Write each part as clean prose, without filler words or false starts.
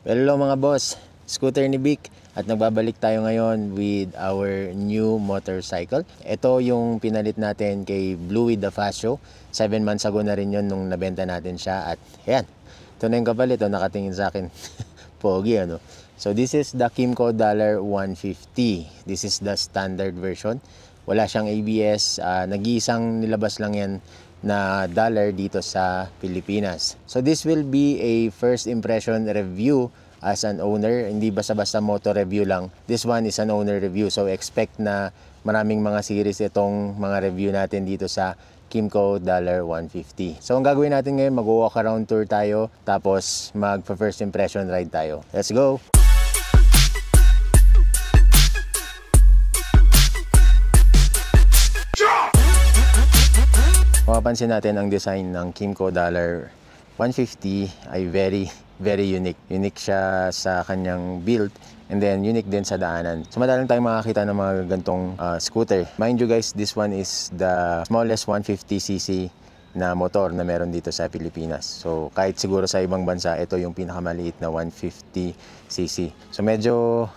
Hello mga boss, Scooter ni Vic at nagbabalik tayo ngayon with our new motorcycle. Ito yung pinalit natin kay Blue with the Fast Show. 7 months ago na rin yun nung nabenta natin siya at ayan, ito na yung kapalit, nakatingin sa akin. Pogi ano. So this is the Kymco $150. This is the standard version. Wala siyang ABS, nag-iisang nilabas lang yan na dollar dito sa Pilipinas. So this will be a first impression review as an owner, hindi basta-basta motor review lang. This one is an owner review, so expect na maraming mga series itong mga review natin dito sa Kymco $150. So ang gagawin natin ngayon, mag-walk around tour tayo, tapos mag-first impression ride tayo. Let's go! Mapapansin natin ang design ng Kymco $150 ay very unique. Unique siya sa kanyang build and then unique din sa daanan. So madalang tayong makakita ng mga gantong scooter. Mind you guys, this one is the smallest 150cc na motor na meron dito sa Pilipinas. So kahit siguro sa ibang bansa, ito yung pinakamaliit na 150cc. So medyo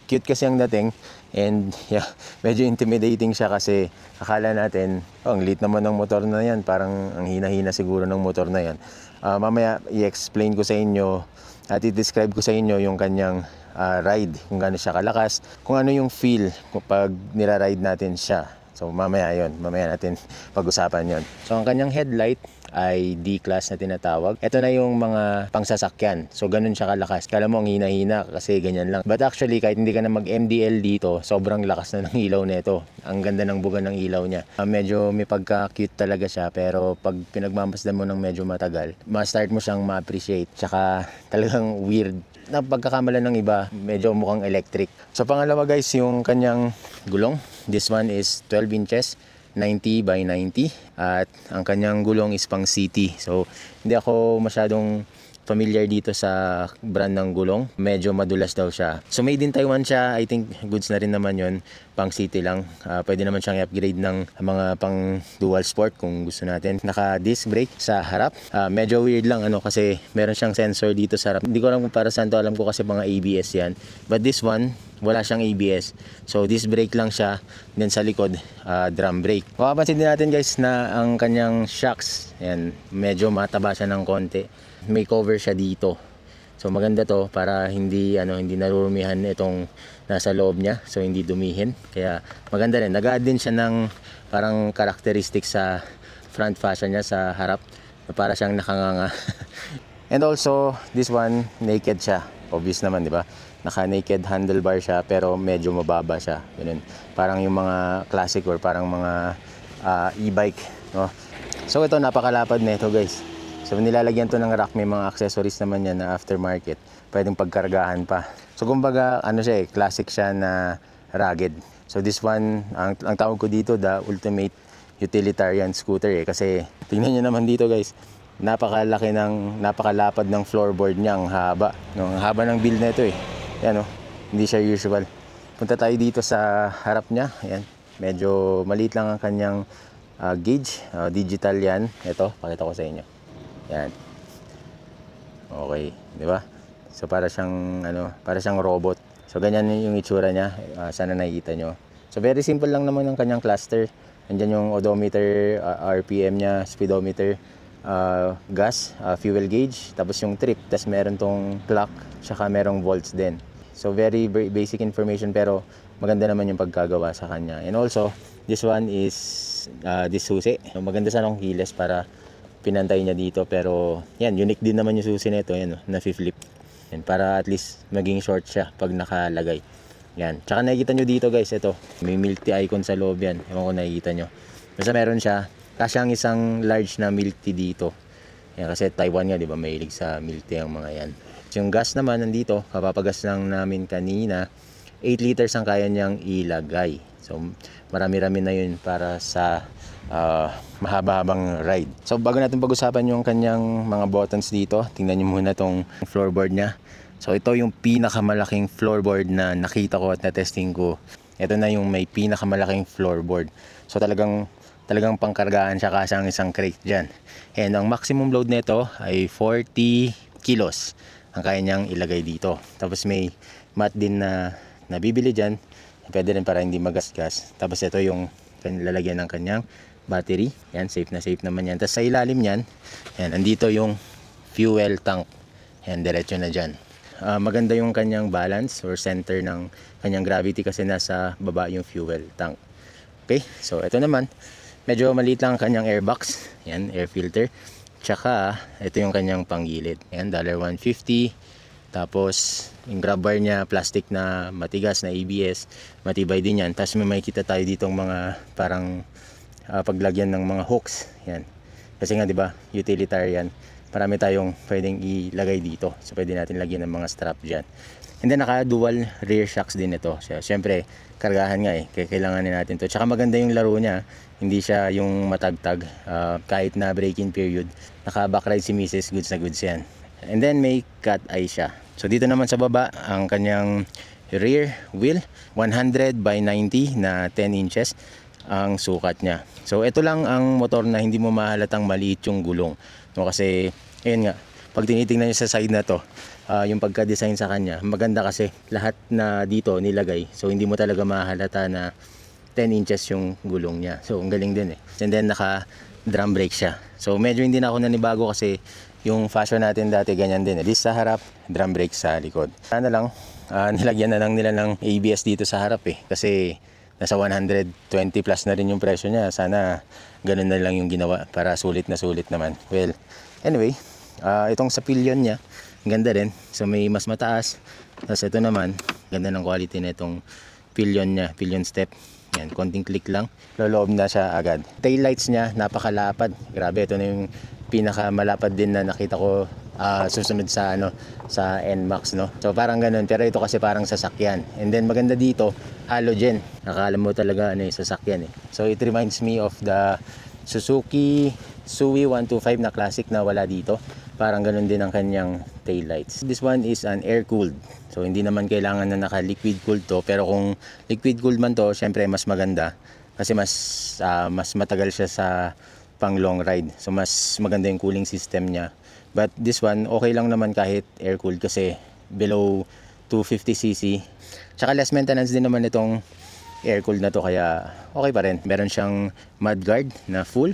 cute kasi ang dating and yeah, medyo intimidating siya kasi akala natin, ang liit naman ng motor na yan, parang ang hina-hina siguro ng motor na yan. Mamaya i-explain ko sa inyo at i-describe ko sa inyo yung kanyang ride, kung gaano siya kalakas, kung ano yung feel kapag nira-ride natin siya. So mamaya natin pag-usapan yon. So ang kanyang headlight ay D-class na tinatawag. Ito na yung mga pangsasakyan. So ganun siya kalakas. Kala mo ang hina-hina kasi ganyan lang. But actually kahit hindi ka na mag-MDL dito, sobrang lakas na ng ilaw nito. Ang ganda ng buga ng ilaw niya. Medyo may pagka-cute talaga siya, pero pag pinagmamasdan mo ng medyo matagal, ma-start mo siyang ma-appreciate. Tsaka talagang weird na pagkakamala ng iba, medyo mukhang electric. So pangalawa guys, yung kanyang gulong. This one is 12 inches, 90 by 90. At ang kanyang gulong is pang CT. So hindi ako masyadong familiar dito sa brand ng gulong. Medyo madulas daw siya. So made in Taiwan siya. I think goods na rin naman yon. Pang city lang. Pwede naman siyang i-upgrade ng mga pang dual sport kung gusto natin. Naka disc brake sa harap. Medyo weird lang kasi meron siyang sensor dito sa harap. Hindi ko alam kung para saan to. Alam ko kasi mga ABS yan. But this one, wala siyang ABS. So disc brake lang siya. Then sa likod, drum brake. Makapansin din natin guys na ang kanyang shocks, yan, medyo mataba siya ng konti. May cover siya dito. So maganda to para hindi narurumihan itong nasa loob niya. So hindi dumihin. Kaya maganda rin. Nag-add din siya ng parang characteristic sa front fascia niya sa harap. Para siyang nakanganga. And also, this one, naked siya. Obvious naman, di ba? Naka-naked handlebar siya pero medyo mababa siya. Ganun. Parang yung mga classic or parang mga e-bike. No? So ito, napakalapad na ito guys. So nilalagyan to ng rack, may mga accessories naman yan na aftermarket. Pwedeng pagkargahan pa. So kumbaga, siya classic siya na rugged. So this one, ang tawag ko dito, the ultimate utilitarian scooter kasi tingnan nyo naman dito guys. Napakalapad ng floorboard niya, ang haba. No, ang haba ng build na ito Yan hindi siya usual. Punta tayo dito sa harap niya. Ayan, medyo maliit lang ang kanyang gauge. Digital yan. Ito, pakita ko sa inyo. Yan. Okay, di ba? So para siyang robot. So ganyan yung itsura niya. Sana nakikita nyo. So very simple lang naman ang kanyang cluster. Andiyan yung odometer, RPM niya, speedometer, gas, fuel gauge, tapos yung trip, tapos meron tong clock, tsaka merong volts din. So very basic information pero maganda naman yung pagkagawa sa kanya. And also, this one is this susi. So, maganda sana ng keyless para pinantay niya dito, pero yan, unique din naman yung susi nito, yan na-flip. Yan, para at least maging short siya pag nakalagay. Yan. Tsaka nakikita nyo dito guys, ito, may milk tea icon sa loob yan. Ewan ko nakikita nyo. Basta meron siya. Kasyang isang large na milk tea dito. Yan, kasi Taiwan nga, di ba, mahilig sa milk tea ang mga yan. So, yung gas naman nandito, kapapagas lang namin kanina. 8 liters ang kaya niyang ilagay. So, marami-rami na yun para sa mahaba-habang ride. So, bago natin pag-usapan yung kanyang mga buttons dito, tingnan nyo muna tong floorboard niya. So, ito yung pinakamalaking floorboard na nakita ko at na-testing ko. Ito na yung may pinakamalaking floorboard. So, talagang pangkargaan siya kasi ang isang crate dyan. And ang maximum load nito ay 40 kilos. ang kaya niyang ilagay dito. Tapos may mat din na nabibili dyan, pwede rin para hindi magasgas. Tapos ito yung lalagyan ng kanyang battery. Yan, safe na safe naman yan. Tapos sa ilalim yan, yan, andito yung fuel tank. Yan, diretso na dyan. Maganda yung kanyang balance or center ng kanyang gravity kasi nasa baba yung fuel tank. Okay, so ito naman, medyo maliit lang ang kanyang airbox. Yan, air filter. Tsaka, ito yung kanyang panggilid. Yan, $150. Tapos, yung grab bar niya, plastic na matigas na ABS. Matibay din yan. Tapos may makikita tayo ditong mga parang paglagyan ng mga hooks. Yan. Kasi nga, di ba, utilitarian. Marami tayong pwedeng ilagay dito. So, pwede natin lagyan ng mga strap dyan. And then, naka-dual rear shocks din ito. Siyempre, kargahan nga eh. Kaya kailanganin natin to. Tsaka maganda yung laro niya. Hindi siya yung matagtag. Kahit na break-in period. Naka-backride si Mrs. Goods na goods yan. And then, may cat eye siya. So, dito naman sa baba, ang kanyang rear wheel. 100 by 90 na 10 inches ang sukat niya. So, ito lang ang motor na hindi mo mahalatang maliit yung gulong. No, kasi, ayun nga, pag tinitingnan nyo sa side na to, yung pagka-design sa kanya, maganda kasi lahat na dito nilagay. So, hindi mo talaga mahalata na 10 inches yung gulong niya. So, ang galing din eh. And then, naka-drum brake siya. So, medyo hindi na ako nanibago kasi yung fashion natin dati ganyan din. At least sa harap, drum brake sa likod. Sana lang, nilagyan na lang nila ng ABS dito sa harap eh. Kasi, nasa 120 plus na rin yung presyo niya. Sana ganun na lang yung ginawa para sulit na sulit naman. Well, anyway, itong sa pillion niya, ganda rin. So may mas mataas. Tapos ito naman, ganda ng quality na itong pillion niya, pillion step. Yan, konting click lang. Loloob na siya agad. Tail lights niya, napakalapad. Grabe, ito na yung pinakamalapad din na nakita ko susunod sa sa NMAX, no. So parang ganoon, pero ito kasi parang sasakyan. And then maganda dito, halogen. Nakakala mo talaga sasakyan eh. So it reminds me of the Suzuki Sui 125 na classic na wala dito. Parang ganoon din ang kanyang tail lights. This one is an air cooled. So hindi naman kailangan na naka liquid cooled to, pero kung liquid cooled man to, syempre mas maganda kasi mas matagal siya sa pang long ride. So mas maganda yung cooling system niya. But this one, okay lang naman kahit air-cooled kasi below 250cc. Tsaka less maintenance din naman itong air-cooled na to kaya okay pa rin. Meron siyang mudguard na full.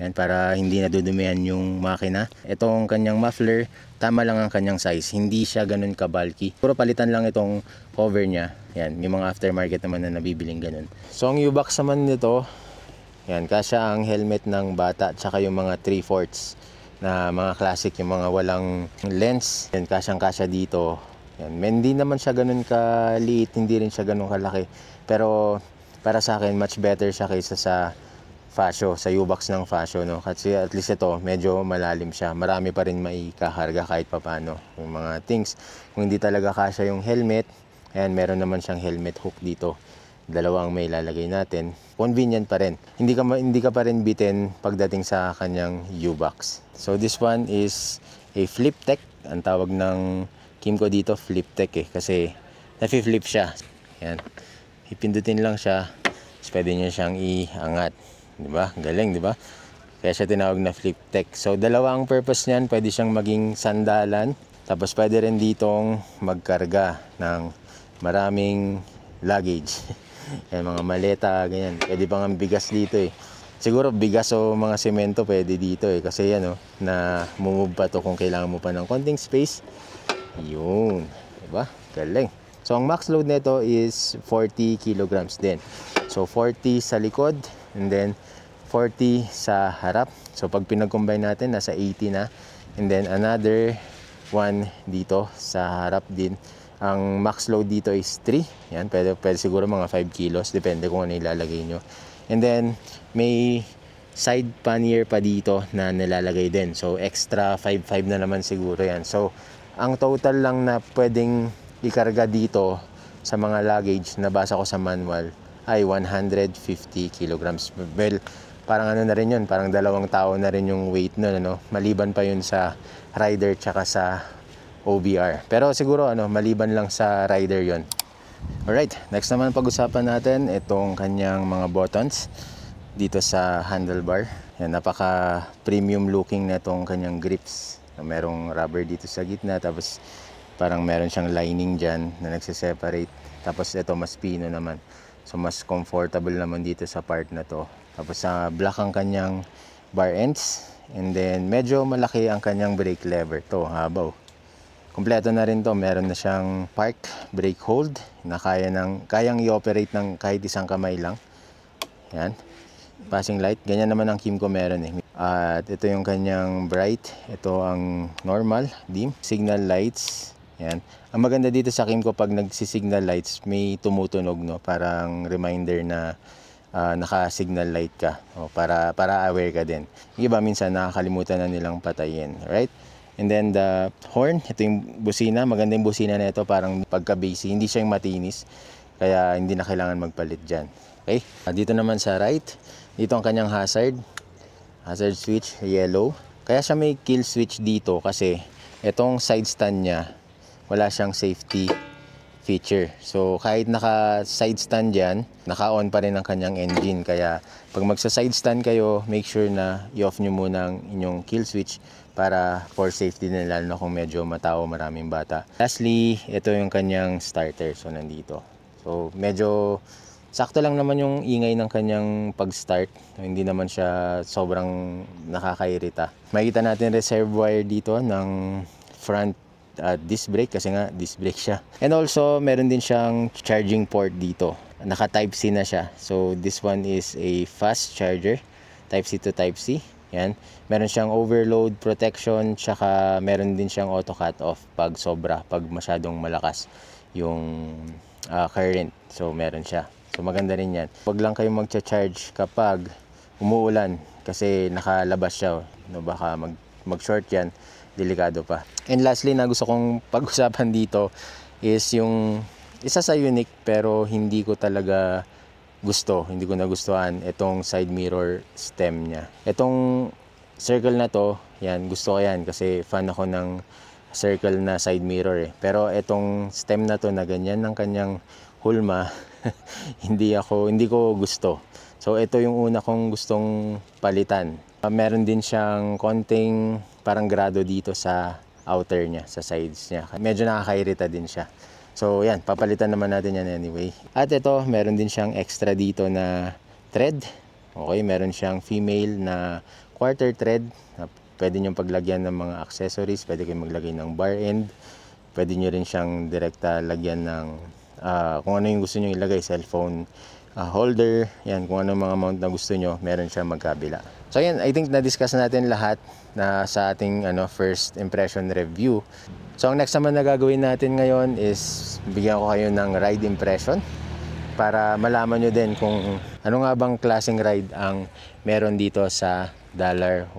Yan, para hindi nadudumihan yung makina. Itong kanyang muffler, tama lang ang kanyang size. Hindi siya ganun ka-bulky. Puro palitan lang itong cover niya. Yan, may mga aftermarket naman na nabibiling ganun. So ang U-box naman nito, yan, kasya ang helmet ng bata tsaka yung mga 3/4 na mga classic, yung mga walang lens. Yan, kasyang-kasya dito. Yan, hindi naman siya ganun kaliit, hindi rin siya ganun kalaki. Pero para sa akin, much better siya kaysa sa Fasio, sa U-box ng Fasio, no? Kasi at least ito, medyo malalim siya. Marami pa rin maikakarga kahit papano. Yung mga things, kung hindi talaga kasya yung helmet, ayan, meron naman siyang helmet hook dito. Dalawa ang may lalagay natin. Convenient pa rin. Hindi ka pa rin bitin pagdating sa kanyang U-box. So this one is a flip tech. Ang tawag ng Kymco dito, flip tech eh. Kasi nafi-flip siya. Yan. Ipindutin lang siya. Tapos pwede nyo siyang iangat. Diba? Galing, diba? Kaya siya tinawag na flip tech. So dalawa ang purpose niyan. Pwede siyang maging sandalan. Tapos pwede rin ditong magkarga ng maraming luggage. Yan, mga maleta, ganyan. Pwede pang ang bigas dito eh. Siguro bigas o mga semento pwede dito eh. Kasi yan na mumove pa to kung kailangan mo pa ng konting space. Yun. Diba? Galing. So ang max load nito is 40 kilograms din. So 40 sa likod and then 40 sa harap. So pag pinag-combine natin, nasa 80 na. And then another one dito sa harap din. Ang max load dito is 3. Yan, pwede siguro mga 5 kilos. Depende kung ano ilalagay nyo. And then, may side pannier pa dito na nilalagay din. So, extra 5.5 na naman siguro yan. So, ang total lang na pwedeng ikarga dito sa mga luggage na basa ko sa manual ay 150 kilograms. Well, parang ano na rin yun. Parang 2 tao na rin yung weight nun. Maliban pa yun sa rider tsaka sa OBR. Pero siguro maliban lang sa rider yon. Alright, next naman pag-usapan natin itong kanyang mga buttons dito sa handlebar. Yan, napaka premium looking na itong kanyang grips. Merong rubber dito sa gitna, tapos parang meron siyang lining dyan na nagse-separate. Tapos ito mas pino naman. So mas comfortable naman dito sa part na to. Tapos sa black ang kanyang bar ends. And then medyo malaki ang kanyang brake lever. To, habaw. Kompleto na rin to. Meron na siyang park brake hold na kayang i-operate ng kahit isang kamay lang. Yan. Passing light. Ganyan naman ang Kymco meron eh. At ito yung kanyang bright. Ito ang normal, dim. Signal lights. Yan. Ang maganda dito sa Kymco, pag nagsi-signal lights, may tumutunog, no? Parang reminder na naka-signal light ka. O, para aware ka din. Yung iba, minsan nakakalimutan na nilang patayin. Right? And then the horn, ito yung busina. Maganda yung busina na ito, parang pagka-bassy. Hindi siya yung matinis. Kaya hindi na kailangan magpalit dyan. Okay? Dito naman sa right, dito ang kanyang hazard. Hazard switch, yellow. Kaya siya may kill switch dito kasi itong side stand niya, wala siyang safety feature. So kahit naka side stand yan, naka-on pa rin ang kanyang engine. Kaya pag magsa-side stand kayo, make sure na i-off nyo muna ang inyong kill switch para for safety din, lalo na kung medyo matao, maraming bata. Lastly, ito yung kanyang starter. So nandito. So medyo sakto lang naman yung ingay ng kanyang pag-start. Hindi naman siya sobrang nakakairita. Makikita natin reservoir dito ng front disc brake kasi nga disc brake siya. And also, meron din siyang charging port dito. Naka Type C na siya. So, this one is a fast charger. Type C to Type C. Yan. Meron siyang overload protection, tsaka meron din siyang auto cut off pag sobra, pag masyadong malakas yung current. So, meron siya. So, maganda rin yan. Huwag lang kayong magcha-charge kapag umuulan kasi nakalabas siya. No, baka mag-short yan. Delikado pa. And lastly na gusto kong pag-usapan dito is yung isa sa unique pero hindi ko talaga gusto, hindi ko nagustuhan itong side mirror stem niya. Itong circle na to, yan, gusto ko yan kasi fan ako ng circle na side mirror eh. Pero itong stem na to na ganyan ng kanyang hulma, hindi ko gusto. So ito yung una kong gustong palitan. Meron din siyang konting parang grado dito sa outer niya, sa sides niya. Medyo nakakairita din siya. So yan, papalitan naman natin yan anyway. At ito, meron din siyang extra dito na thread. Okay, meron siyang female na quarter thread. Pwede nyo paglagyan ng mga accessories. Pwede kayo maglagay ng bar end. Pwede nyo rin siyang direkta lagyan ng kung ano yung gusto nyo ilagay, cellphone holder. Yan, kung ano mga mount na gusto nyo, meron siya magkabila. So yan, I think na-discuss natin lahat na sa ating first impression review. So ang next naman na gagawin natin ngayon is bigyan ko kayo ng ride impression para malaman nyo din kung ano nga bang klaseng ride ang meron dito sa $150.